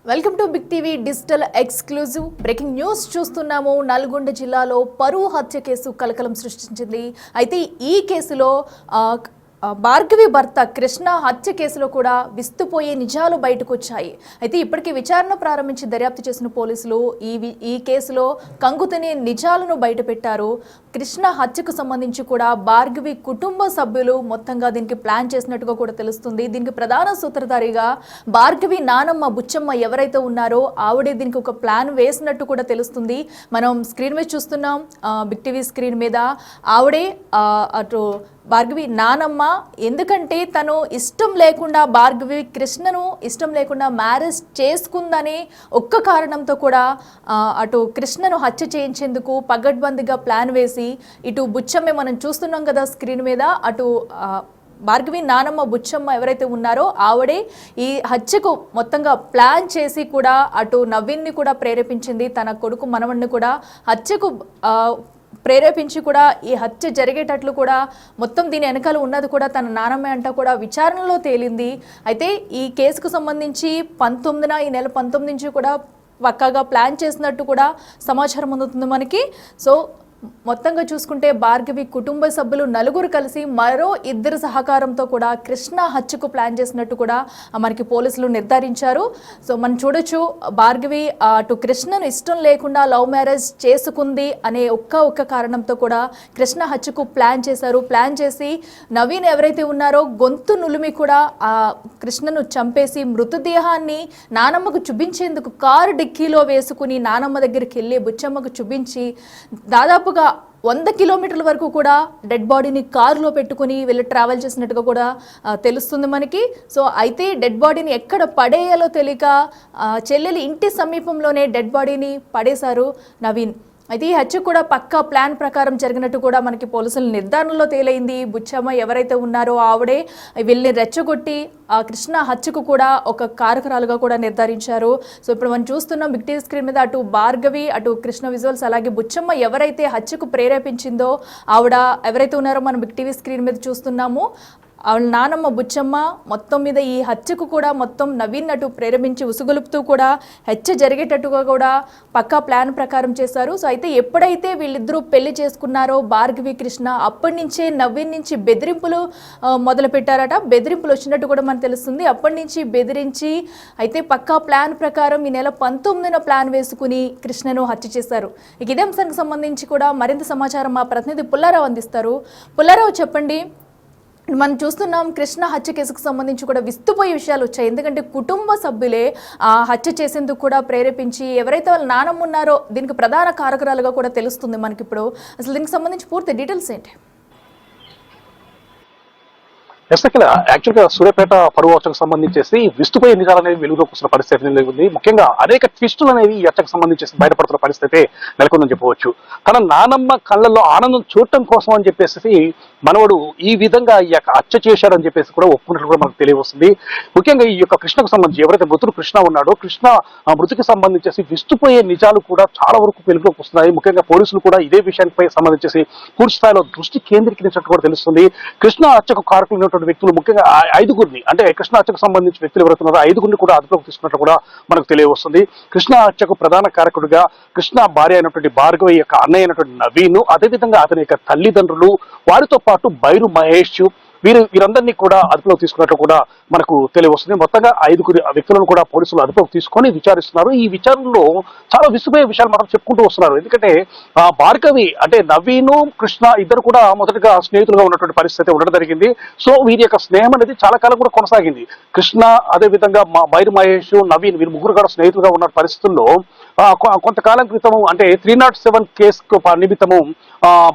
Welcome to big TV digital exclusive breaking news చూస్తున్నాము. నల్గొండ జిల్లాలో పరువు హత్య కేసు కలకలం సృష్టించింది. అయితే ఈ కేసులో భార్గవి భర్త కృష్ణ హత్య కేసులో కూడా విస్తుపోయే నిజాలు బయటకు వచ్చాయి. అయితే ఇప్పటికీ విచారణ ప్రారంభించి దర్యాప్తు చేసిన పోలీసులు ఈ కేసులో కంగుతనే నిజాలను బయటపెట్టారు. కృష్ణ హత్యకు సంబంధించి కూడా భార్గవి కుటుంబ సభ్యులు మొత్తంగా దీనికి ప్లాన్ చేసినట్టుగా కూడా తెలుస్తుంది. దీనికి ప్రధాన సూత్రధారిగా భార్గవి నానమ్మ బుచ్చమ్మ ఎవరైతే ఉన్నారో ఆవిడే దీనికి ఒక ప్లాన్ వేసినట్టు కూడా తెలుస్తుంది. మనం స్క్రీన్ మీద చూస్తున్నాం, బిగ్ టీవీ స్క్రీన్ మీద ఆవిడే అటు భార్గవి నానమ్మ, ఎందుకంటే తను ఇష్టం లేకుండా భార్గవి కృష్ణను ఇష్టం లేకుండా మ్యారేజ్ చేసుకుందని ఒక్క కారణంతో కూడా అటు కృష్ణను హత్య చేయించేందుకు పగడ్బందీగా ప్లాన్ వేసి ఇటు బుచ్చమ్మే మనం చూస్తున్నాం కదా స్క్రీన్ మీద, అటు భార్గవి నానమ్మ బుచ్చమ్మ ఎవరైతే ఉన్నారో ఆవిడే ఈ హత్యకు మొత్తంగా ప్లాన్ చేసి కూడా అటు నవీన్ని కూడా ప్రేరేపించింది. తన కొడుకు మనవణ్ణి కూడా హత్యకు ప్రేరేపించి కూడా ఈ హత్య జరిగేటట్లు కూడా మొత్తం దీని వెనకాల ఉన్నది కూడా తన నానమ్మ అంట కూడా విచారణలో తేలింది. అయితే ఈ కేసుకు సంబంధించి ఈ నెల 19 నుంచి కూడా పక్కాగా ప్లాన్ చేసినట్టు కూడా సమాచారం అందుతుంది మనకి. సో మొత్తంగా చూసుకుంటే భార్గవి కుటుంబ సభ్యులు నలుగురు కలిసి మరో ఇద్దరు సహకారంతో కూడా కృష్ణ హత్యకు ప్లాన్ చేసినట్టు కూడా మనకి పోలీసులు నిర్ధారించారు. సో మనం చూడొచ్చు, భార్గవి అటు కృష్ణను ఇష్టం లేకుండా లవ్ మ్యారేజ్ చేసుకుంది అనే ఒక్క కారణంతో కూడా కృష్ణ హత్యకు ప్లాన్ చేశారు. ప్లాన్ చేసి నవీన్ ఎవరైతే ఉన్నారో గొంతు నులిమి కూడా ఆ కృష్ణను చంపేసి మృతదేహాన్ని నానమ్మకు చూపించేందుకు కారు డిక్కీలో వేసుకుని నానమ్మ దగ్గరికి వెళ్ళి బుచ్చమ్మకు చూపించి దాదాపు 100 కిలోమీటర్ల వరకు కూడా డెడ్ బాడీని కారులో పెట్టుకుని వీళ్ళు ట్రావెల్ చేసినట్టుగా కూడా తెలుస్తుంది మనకి. సో అయితే డెడ్ బాడీని ఎక్కడ పడేయాలో తెలియక చెల్లెలి ఇంటి సమీపంలోనే డెడ్ బాడీని పడేశారు నవీన్. అయితే ఈ హత్య కూడా పక్కా ప్లాన్ ప్రకారం జరిగినట్టు కూడా మనకి పోలీసుల నిర్ధారణలో తేలైంది. బుచ్చమ్మ ఎవరైతే ఉన్నారో ఆవిడే వీళ్ళని రెచ్చగొట్టి ఆ కృష్ణ హత్యకు కూడా ఒక కారకురాలుగా కూడా నిర్ధారించారు. సో ఇప్పుడు మనం చూస్తున్నాం బిగ్ టీవీ స్క్రీన్ మీద అటు భార్గవి అటు కృష్ణ విజువల్స్ అలాగే బుచ్చమ్మ ఎవరైతే హత్యకు ప్రేరేపించిందో ఆవిడ ఎవరైతే ఉన్నారో మనం బిగ్ టీవీ స్క్రీన్ మీద చూస్తున్నాము. వాళ్ళ నానమ్మ బుచ్చమ్మ మొత్తం మీద ఈ హత్యకు కూడా మొత్తం నవీన్ అటు ప్రేరేపించి ఉసుగొలుపుతూ కూడా హత్య జరిగేటట్టుగా కూడా పక్కా ప్లాన్ ప్రకారం చేశారు. సో అయితే ఎప్పుడైతే వీళ్ళిద్దరూ పెళ్లి చేసుకున్నారో భార్గవి కృష్ణ అప్పటి నుంచే నవీన్ నుంచి బెదిరింపులు మొదలు పెట్టారట. బెదిరింపులు వచ్చినట్టు కూడా మనకు తెలుస్తుంది. అప్పటి నుంచి బెదిరించి అయితే పక్కా ప్లాన్ ప్రకారం ఈ నెల 19న ప్లాన్ వేసుకుని కృష్ణను హత్య చేశారు. ఇక ఇదే అంశానికి సంబంధించి కూడా మరింత సమాచారం మా ప్రతినిధి పుల్లారావు అందిస్తారు. పుల్లారావు, చెప్పండి. మనం చూస్తున్నాం కృష్ణ హత్య కేసుకు సంబంధించి కూడా విస్తుపోయే విషయాలు వచ్చాయి. ఎందుకంటే కుటుంబ సభ్యులే హత్య చేసేందుకు కూడా ప్రేరేపించి ఎవరైతే వాళ్ళ నానమ్మ ఉన్నారో దీనికి ప్రధాన కారకురాలుగా కూడా తెలుస్తుంది మనకి. ఇప్పుడు అసలు దీనికి సంబంధించి పూర్తి డీటెయిల్స్ ఏంటి? యాక్చువల్గా సూర్యాపేట పరువు హత్యకు సంబంధించేసి విస్తుపోయే నిజాలు అనేవి వెలుగులోకి వస్తున్న పరిస్థితి ఉంది. ముఖ్యంగా అనేక ట్విస్టులు అనేవి ఈ హత్యకు సంబంధించేసి బయటపడుతున్న పరిస్థితి నెలకొందని చెప్పవచ్చు. తన నానమ్మ కళ్ళల్లో ఆనందం చూడటం కోసం అని చెప్పేసి మనవడు ఈ విధంగా ఈ యొక్క హత్య చేశారని చెప్పేసి కూడా ఒప్పుకున్నట్లు కూడా మనకు తెలియవస్తుంది. ముఖ్యంగా ఈ యొక్క కృష్ణకు సంబంధించి ఎవరైతే మృతుడు కృష్ణ ఉన్నాడో కృష్ణ మృతికి సంబంధించేసి విస్తుపోయే నిజాలు కూడా చాలా వరకు వెలుగులోకి వస్తున్నాయి. ముఖ్యంగా పోలీసులు కూడా ఇదే విషయానికి సంబంధించేసి పూర్తి స్థాయిలో దృష్టి కేంద్రీకరించినట్టు కూడా తెలుస్తుంది. కృష్ణ హత్యకు కారకులు వ్యక్తులు ముఖ్యంగా 5గురిని, అంటే కృష్ణ హత్యకు సంబంధించిన వ్యక్తులు ఎవరుతున్నారో 5గురిని కూడా అదుపులోకి తీసుకున్నట్లు కూడా మనకు తెలియవస్తుంది. కృష్ణ హత్యకు ప్రధాన కారకుడిగా కృష్ణ భార్య అయినటువంటి భార్గవి యొక్క అన్నయ్య అయినటువంటి నవీన్, అదేవిధంగా అతని యొక్క తల్లిదండ్రులు, వారితో పాటు బైరు మహేష్ వీరందరినీ కూడా అదుపులోకి తీసుకున్నట్లు కూడా మనకు తెలియవస్తుంది. మొత్తంగా 5గురి వ్యక్తులను కూడా పోలీసులు అదుపులోకి తీసుకొని విచారిస్తున్నారు. ఈ విచారణలో చాలా విసుపోయే విషయాలు మాత్రం చెప్పుకుంటూ వస్తున్నారు. ఎందుకంటే భార్గవి అంటే నవీను కృష్ణ ఇద్దరు కూడా మొదటగా స్నేహితులుగా ఉన్నటువంటి పరిస్థితి ఉండడం జరిగింది. సో వీరి యొక్క స్నేహం అనేది చాలా కాలం కూడా కొనసాగింది. కృష్ణ అదేవిధంగా బైరు మహేష్ నవీన్ వీరు ముగ్గురు కూడా స్నేహితులుగా ఉన్న పరిస్థితుల్లో కొంతకాలం క్రితము అంటే 307 కేసు నిమిత్తము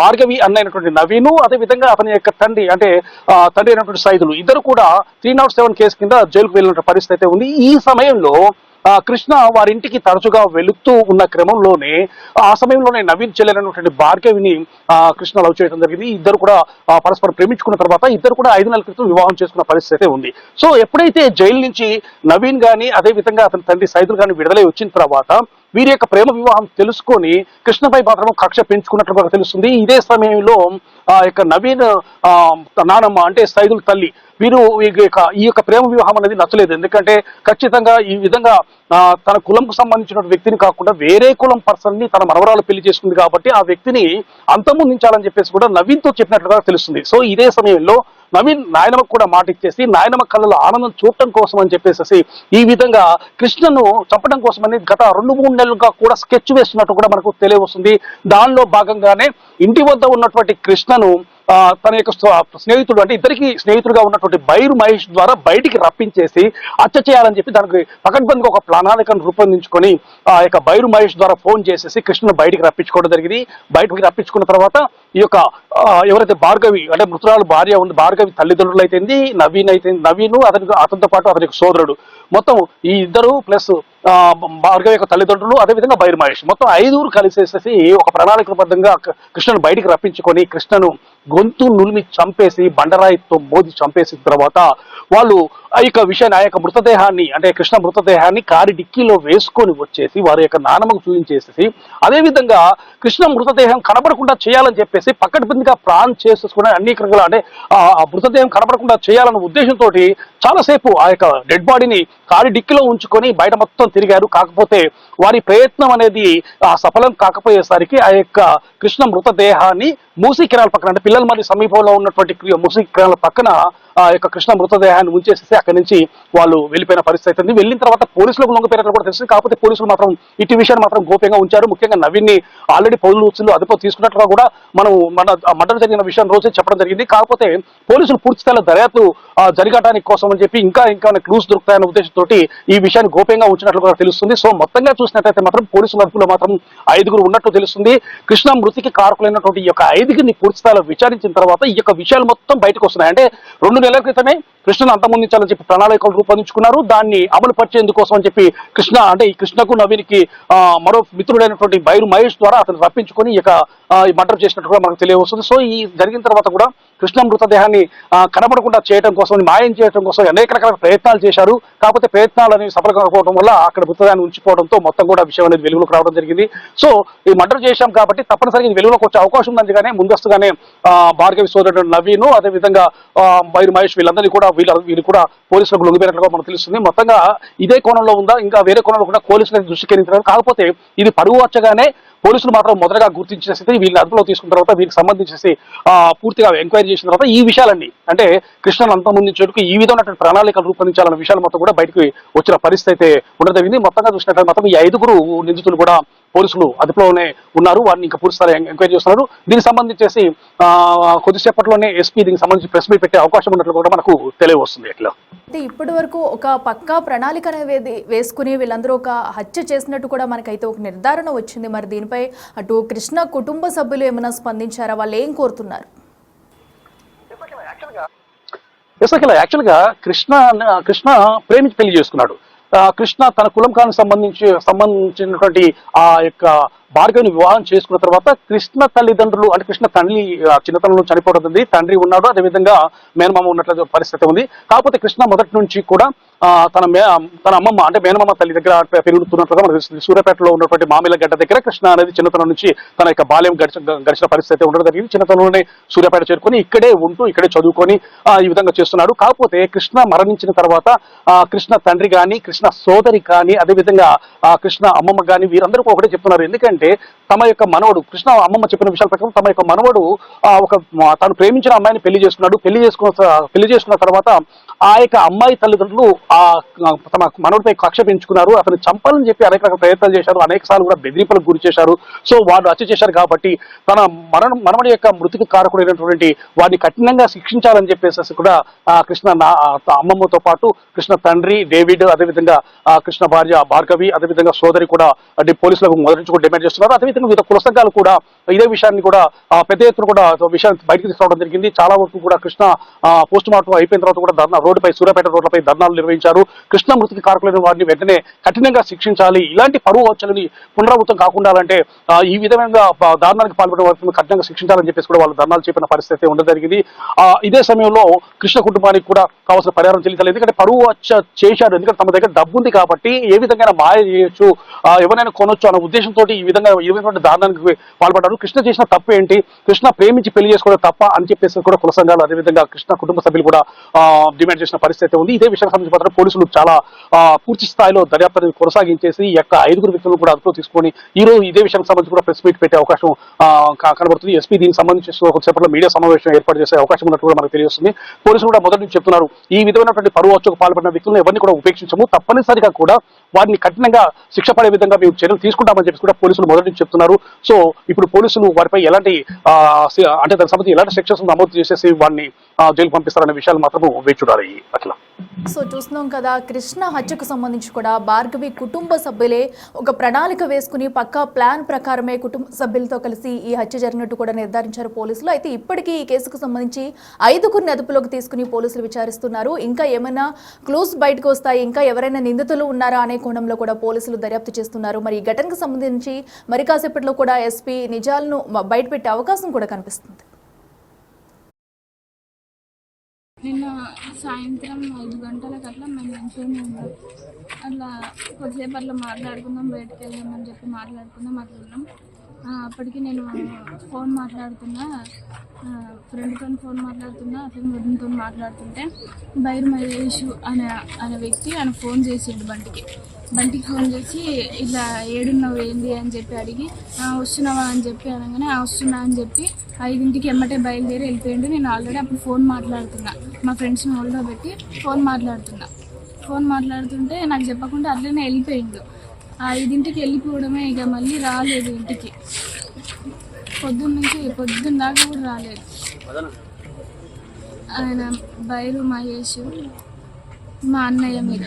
భార్గవి అన్నైనటువంటి నవీను అదేవిధంగా అతని యొక్క తండ్రి అయినటువంటి సైదులు ఇద్దరు కూడా 307 కేసు కింద జైలుకు వెళ్ళిన పరిస్థితి ఉంది. ఈ సమయంలో కృష్ణ వారింటికి తరచుగా వెళుతూ ఉన్న క్రమంలోనే ఆ సమయంలోనే నవీన్ చెల్లెనటువంటి భార్గవిని కృష్ణ లవ్ చేయడం జరిగింది. ఇద్దరు కూడా పరస్పరం ప్రేమించుకున్న తర్వాత ఇద్దరు కూడా 5 నెలల క్రితం వివాహం చేసుకున్న పరిస్థితి ఉంది. సో ఎప్పుడైతే జైలు నుంచి నవీన్ గాని అదేవిధంగా అతని తండ్రి సైదులు గాని విడుదలై వచ్చిన తర్వాత వీరి యొక్క ప్రేమ వివాహం తెలుసుకొని కృష్ణపై మాత్రం కక్ష పెంచుకున్నట్లుగా తెలుస్తుంది. ఇదే సమయంలో యొక్క నవీన్ నానమ్మ అంటే సైదుల్ తల్లి వీరు ఈ యొక్క ప్రేమ వివాహం అనేది నచ్చలేదు. ఎందుకంటే ఖచ్చితంగా ఈ విధంగా తన కులంకు సంబంధించిన వ్యక్తిని కాకుండా వేరే కులం పర్సన్ ని తన మనవరాలు పెళ్లి చేసుకుంది కాబట్టి ఆ వ్యక్తిని అంతమొందించాలని చెప్పేసి కూడా నవీన్ తో చెప్పినట్లుగా తెలుస్తుంది. సో ఇదే సమయంలో నవీన్ నాయనమ్మకు కూడా మాట ఇచ్చేసి నాయనమ్మ కళ్ళలో ఆనందం చూడటం కోసం అని చెప్పేసి ఈ విధంగా కృష్ణను చంపడం కోసం అనేది గత 2-3 నెలలుగా కూడా స్కెచ్ వేస్తున్నట్టు కూడా మనకు తెలియవస్తుంది. దానిలో భాగంగానే ఇంటి వద్ద ఉన్నటువంటి కృష్ణను తన యొక్క స్నేహితుడు అంటే ఇద్దరికి స్నేహితుడుగా ఉన్నటువంటి బైరు మహేష్ ద్వారా బయటికి రప్పించేసి హత్య చేయాలని చెప్పి దానికి పకడ్బందీగా ఒక ప్రణాళికను రూపొందించుకొని ఆ యొక్క బైరు మహేష్ ద్వారా ఫోన్ చేసేసి కృష్ణను బయటికి రప్పించుకోవడం జరిగింది. బయటికి రప్పించుకున్న తర్వాత ఈ యొక్క ఎవరైతే భార్గవి అంటే మృతురాలు భార్య ఉంది, భార్గవి తల్లిదండ్రులు అయితేంది, నవీను అతనితో పాటు అతని సోదరుడు, మొత్తం ఈ ఇద్దరు ప్లస్ భార్గవి యొక్క తల్లిదండ్రులు అదేవిధంగా బైరు మహేష్ మొత్తం 5 కలిసేసి ఒక ప్రణాళికబద్ధంగా కృష్ణను బయటికి రప్పించుకొని కృష్ణను గొంతు నులిమి చంపేసి బండరాయితో మోది చంపేసిన తర్వాత వాళ్ళు ఆ యొక్క మృతదేహాన్ని అంటే కృష్ణ మృతదేహాన్ని కారి డిక్కీలో వేసుకొని వచ్చేసి వారి యొక్క నానమ్మకు చూపించేసేసి అదేవిధంగా కృష్ణ మృతదేహం కనబడకుండా చేయాలని చెప్పేసి పక్కటిబందిగా ప్లాన్ చేసేసుకుని అన్ని రకాల అంటే ఆ మృతదేహం కనబడకుండా చేయాలన్న ఉద్దేశంతో చాలాసేపు ఆ యొక్క డెడ్ బాడీని కారి డిక్కీలో ఉంచుకొని బయట మొత్తం తిరిగారు. కాకపోతే వారి ప్రయత్నం అనేది సఫలం కాకపోయేసరికి ఆ యొక్క కృష్ణ మృతదేహాన్ని మూసీ కెనాల్ పక్కన అంటే పిల్లల మరి సమీపంలో ఉన్నటువంటి మూసీ కెనాల్ పక్కన ఆ యొక్క కృష్ణ మృతదేహాన్ని ఉంచేసేసి అక్కడి నుంచి వాళ్ళు వెళ్ళిపోయిన పరిస్థితి ఉంది. వెళ్ళిన తర్వాత పోలీసులకు లొంగిపోయినట్లు కూడా తెలిసింది. కాకపోతే పోలీసులు మాత్రం ఇటు విషయాన్ని మాత్రం గోప్యంగా ఉంచారు. ముఖ్యంగా నవీన్ని ఆల్రెడీ పోలీసులు అదుపు తీసుకున్నట్లుగా కూడా మనం మర్డర్ జరిగిన విషయం రోజే చెప్పడం జరిగింది. కాకపోతే పోలీసులు పూర్తి స్థాయిలో దర్యాప్తు జరగడానికి కోసం అని చెప్పి ఇంకా క్లూస్ దొరుకుతాయన్న ఉద్దేశంతో ఈ విషయాన్ని గోప్యంగా ఉంచినట్లు కూడా తెలుస్తుంది. సో మొత్తంగా చూసినట్లయితే మాత్రం పోలీసుల అదుపులో మాత్రం 5 ఉన్నట్టు తెలుస్తుంది. కృష్ణ మృతికి కారకులైనటువంటి ఈ యొక్క 5 పూర్తి స్థాయిలో విచారించిన తర్వాత ఈ యొక్క విషయాలు మొత్తం బయటకు వస్తున్నాయి. అంటే 2 నెలల క్రితమే కృష్ణను అంతమొందించాలని చెప్పి ప్రణాళికలు రూపొందించుకున్నారు. దాన్ని అమలు పరిచేందుకోసం అని చెప్పి ఈ కృష్ణకు నవీన్కి మరో మిత్రుడైనటువంటి బైరు మహేష్ ద్వారా అతను రప్పించుకొని ఈ మర్డర్ చేసినట్టు కూడా మనకు తెలియవస్తుంది. సో ఈ జరిగిన తర్వాత కూడా కృష్ణ మృతదేహాన్ని కనబడకుండా చేయడం కోసం మాయం చేయడం కోసం అనేక రకాల ప్రయత్నాలు చేశారు. కాకపోతే ప్రయత్నాలు అనేవి సఫలం కాకపోవడం వల్ల అక్కడ మృతదేహాన్ని ఉంచిపోవడంతో మొత్తం కూడా విషయం అనేది వెలుగులోకి రావడం జరిగింది. సో ఈ మర్డర్ చేశాం కాబట్టి తప్పనిసరిగా ఇది వెలుగులోకి వచ్చే అవకాశం ఉందని ముందస్తుగానే భార్గవి సోదరుడు నవీను అదేవిధంగా బైరు మహేష్ వీళ్ళందరినీ కూడా వీళ్ళు కూడా పోలీసులకు లొంగిపోయినట్లుగా మనకు తెలుస్తుంది. మొత్తంగా ఇదే కోణంలో ఉందా ఇంకా వేరే కోణంలో కూడా పోలీసులకు దృష్టికి వెళ్ళిన కాకపోతే ఇది పరువు వచ్చగానే పోలీసులు మాత్రం మొదటగా గుర్తించేసి వీళ్ళని అదుపులో తీసుకున్న తర్వాత వీరికి సంబంధించేసి పూర్తిగా ఎంక్వైరీ చేసిన తర్వాత ఈ విషయాలన్నీ అంటే కృష్ణను అంతమొందించేందుకు ఈ విధమైనటువంటి ప్రణాళికలు రూపొందించాలన్న విషయాలు మొత్తం కూడా బయటకు వచ్చిన పరిస్థితి అయితే ఉండడం జరిగింది. మొత్తంగా చూసినట్లయితే మొత్తం ఈ 5 నిందితులు కూడా పోలీసులు అదుపులోనే ఉన్నారు. వారిని ఇంకా పూర్తి స్థాయి ఎంక్వైరీ చేస్తున్నారు. దీనికి సంబంధించేసి కొద్దిసేపట్లోనే ఎస్పీ దీనికి సంబంధించి ప్రెస్ మీట్ పెట్టే అవకాశం ఉన్నట్లు కూడా మనకు తెలియవస్తుంది. ఎట్లా అయితే ఇప్పటి వరకు ఒక పక్కా ప్రణాళిక అనేది వేసుకుని వీళ్ళందరూ ఒక హత్య చేసినట్టు కూడా మనకైతే ఒక నిర్ధారణ వచ్చింది. మరి దీనిపై అటు కృష్ణ కుటుంబ సభ్యులు ఏమైనా స్పందించారా? వాళ్ళు ఏం కోరుతున్నారు? యాక్చువల్గా కృష్ణ ప్రేమించి పెళ్లి చేసుకున్నాడు. కృష్ణ తన కులం కానికి సంబంధించినటువంటి ఆ యొక్క భార్గవిని వివాహం చేసుకున్న తర్వాత కృష్ణ తల్లిదండ్రులు అంటే కృష్ణ తండ్రి చిన్నతనంలో చనిపోవడం, తండ్రి ఉన్నాడు, అదేవిధంగా మేనమామ ఉన్నట్లు పరిస్థితి ఉంది. కాకపోతే కృష్ణ మొదటి నుంచి కూడా తన అమ్మమ్మ అంటే మేనమామ తల్లి దగ్గర పెరుగుతున్నట్లుగా మనకు తెలుస్తుంది. సూర్యాపేటలో ఉన్నటువంటి మామిలగడ్డ దగ్గర కృష్ణ అనేది చిన్నతనం నుంచి తన యొక్క బాల్యం గడిచిన పరిస్థితి ఉండడం జరిగింది. చిన్నతనంలోనే సూర్యాపేట చేరుకొని ఇక్కడే ఉంటూ ఇక్కడే చదువుకొని ఈ విధంగా చేస్తున్నాడు. కాకపోతే కృష్ణ మరణించిన తర్వాత కృష్ణ తండ్రి కానీ కృష్ణ సోదరి కానీ అదేవిధంగా కృష్ణ అమ్మమ్మ కానీ వీరందరూ ఒకటే చెప్తున్నారు. ఎందుకంటే తమ యొక్క మనవడు కృష్ణ అమ్మమ్మ చెప్పిన విషయాల ప్రకారం తమ యొక్క మనవడు తను ప్రేమించిన అమ్మాయిని పెళ్లి చేసుకున్నాడు. పెళ్లి చేసుకున్న తర్వాత ఆ యొక్క అమ్మాయి తల్లిదండ్రులు తమ మనవడిపై కక్ష పెంచుకున్నారు. అతను చంపాలని చెప్పి అనేక రకాల ప్రయత్నాలు చేశారు. అనేక సార్లు కూడా బెదిరింపులకు గురి చేశారు. సో వాడు హత్య చేశారు కాబట్టి తన మనవడి యొక్క మృతికి కారకుడైనటువంటి వాడిని కఠినంగా శిక్షించాలని చెప్పేసి కూడా కృష్ణ అమ్మమ్మతో పాటు కృష్ణ తండ్రి డేవిడ్ అదేవిధంగా కృష్ణ భార్య భార్గవి అదేవిధంగా సోదరి కూడా పోలీసులకు మొదటి నుంచి కూడా డిమాండ్ చేస్తున్నారు. అదేవిధంగా వివిధ కుల సంఘాలు కూడా ఇదే విషయాన్ని కూడా పెద్ద ఎత్తున కూడా విషయాన్ని బయటకు తీసుకురావడం జరిగింది. చాలా వరకు కూడా కృష్ణ పోస్ట్ మార్టం అయిపోయిన తర్వాత కూడా రోడ్డుపై సూర్యాపేట రోడ్లపై ధర్నాలు నిర్వహించారు. నిర్ణయించారు. కృష్ణ మృతికి కారకులైన వారిని వెంటనే కఠినంగా శిక్షించాలి. ఇలాంటి పరువు హత్యలని పునరావృతం కాకుండా అంటే ఈ విధంగా దారుణానికి పాల్పడిన వారిని కఠినంగా శిక్షించాలని చెప్పేసి కూడా వాళ్ళు ధర్నాలు చెప్పిన పరిస్థితి ఉండడం జరిగింది. ఇదే సమయంలో కృష్ణ కుటుంబానికి కూడా కావాల్సిన పరిహారం చెల్లించాలి. ఎందుకంటే పరువు హత్య చేశారు, ఎందుకంటే తమ దగ్గర డబ్బు ఉంది కాబట్టి ఏ విధంగా మాయ చేయొచ్చు, ఎవరైనా కొనొచ్చు అన్న ఉద్దేశంతో ఈ విధంగా దారుణానికి పాల్పడ్డారు. కృష్ణ చేసిన తప్పు ఏంటి, కృష్ణ ప్రేమించి పెళ్లి చేసుకోవడం తప్ప అని చెప్పేసి కూడా కుల సంఘాలు అదేవిధంగా కృష్ణ కుటుంబ సభ్యులు కూడా డిమాండ్ చేసిన పరిస్థితి ఉంది. ఇదే విషయానికి సంబంధించి మాత్రం పోలీసులు చాలా పూర్తి స్థాయిలో దర్యాప్తు కొనసాగించేసి ఈ యొక్క 5 వ్యక్తులను కూడా అదుపులో తీసుకొని ఈ రోజు ఇదే విషయానికి సంబంధించి కూడా ప్రెస్ మీట్ పెట్టే అవకాశం కనబడుతుంది. ఎస్పీ దీనికి సంబంధించి కొద్దిసేపట్లో మీడియా సమావేశం ఏర్పాటు చేసే అవకాశం ఉన్నట్టు కూడా మనకు తెలియజేస్తుంది. పోలీసులు కూడా మొదటి నుంచి చెప్తున్నారు, ఈ విధమైనటువంటి పరువు హత్యకు పాల్పడిన వ్యక్తులను ఎవరిని కూడా ఉపేక్షించము, తప్పనిసరిగా కూడా వారిని కఠినంగా శిక్ష పడే విధంగా మేము చర్యలు తీసుకుంటామని చెప్పి కూడా పోలీసులు మొదటి నుంచి చెప్తున్నారు. సో ఇప్పుడు పోలీసులు వారిపై ఎలాంటి అంటే దానికి సంబంధించి ఎలాంటి సెక్షన్స్ నమోదు చేసేసి వారిని జైలు పంపిస్తారనే విషయాలు మాత్రము వేచి చూడాలి. అట్లా సో చూస్తున్నాం కదా, కృష్ణ హత్యకు సంబంధించి కూడా భార్గవి కుటుంబ సభ్యులే ఒక ప్రణాళిక వేసుకుని పక్కా ప్లాన్ ప్రకారమే కుటుంబ సభ్యులతో కలిసి ఈ హత్య జరిగినట్టు కూడా నిర్ధారించారు పోలీసులు. అయితే ఇప్పటికీ ఈ కేసుకు సంబంధించి 5గురిని అదుపులోకి తీసుకుని పోలీసులు విచారిస్తున్నారు. ఇంకా ఏమైనా క్లూస్ బయటకు వస్తాయి, ఇంకా ఎవరైనా నిందితులు ఉన్నారా అనే కోణంలో కూడా పోలీసులు దర్యాప్తు చేస్తున్నారు. మరి ఈ ఘటనకు సంబంధించి మరి కాసేపట్లో కూడా ఎస్పీ నిజాలను బయటపెట్టే అవకాశం కూడా కనిపిస్తుంది. నిన్న సాయంత్రం 5 గంటలకు అట్లా మేము ఇంట్లోనే ఉన్నాం. అట్లా కొద్దిసేపు అట్లా మాట్లాడుకుందాం, బయటకు వెళ్దామని చెప్పి మాట్లాడుకున్నాం. అప్పటికి నేను ఫోన్ మాట్లాడుతున్నా, ఫ్రెండ్తో ఫోన్ మాట్లాడుతున్నా, అతని వదినతో మాట్లాడుతుంటే బైర్ మహేష్ అనే వ్యక్తి ఆయన ఫోన్ చేసిండు బంటికి ఫోన్ చేసి ఇట్లా ఏడున్నావు ఏంది అని చెప్పి అడిగి వస్తున్నావా అని చెప్పి అనగానే వస్తున్నా అని చెప్పి 5ంటికి ఎమ్మటే బయలుదేరి వెళ్ళిపోయిండు. నేను ఆల్రెడీ అప్పుడు ఫోన్ మాట్లాడుతున్నా, మా ఫ్రెండ్స్ని హోల్డ్లో పెట్టి ఫోన్ మాట్లాడుతుంటే నాకు చెప్పకుండా అట్లనే వెళ్ళిపోయిండు. 5ంటికి వెళ్ళిపోవడమే, ఇక మళ్ళీ రాలేదు ఇంటికి. పొద్దున్న దాకా కూడా రాలేదు. ఆయన బైరు మహేష్ మా అన్నయ్య మీద